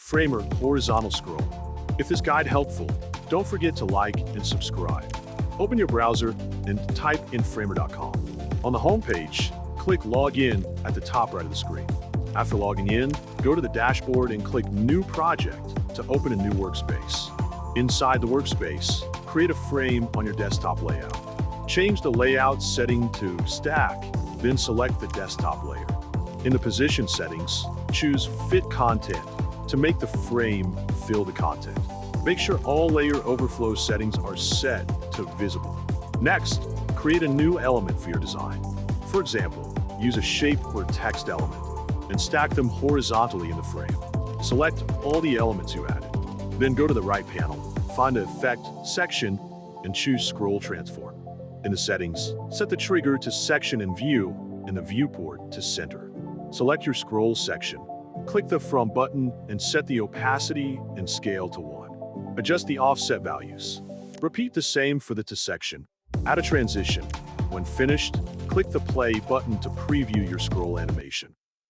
frame or horizontal scroll. If this guide helpful, don't forget to like and subscribe. Open your browser and type in 𝗕𝘂𝗀𝗀𝘀. On the home page, click Login at the top right of the screen. After logging in, go to the dashboard and click New Project to open a new workspace. Inside the workspace, create a frame on your desktop layout. Change the layout setting to Stack, then select the desktop layer. In the position settings, choose Fit Content to make the frame fill the content. Make sure all layer overflow settings are set to visible. Next, create a new element for your design. For example, use a shape or text element and stack them horizontally in the frame. Select all the elements you added. Then go to the right panel, find the Effect section, and choose Scroll Transform. In the settings, set the trigger to Section and View and the viewport to Center. Select your scroll section. Click the From button and set the opacity and scale to 1. Adjust the offset values. Repeat the same for the To section. Add a transition. When finished, click the Play button to preview your scroll animation.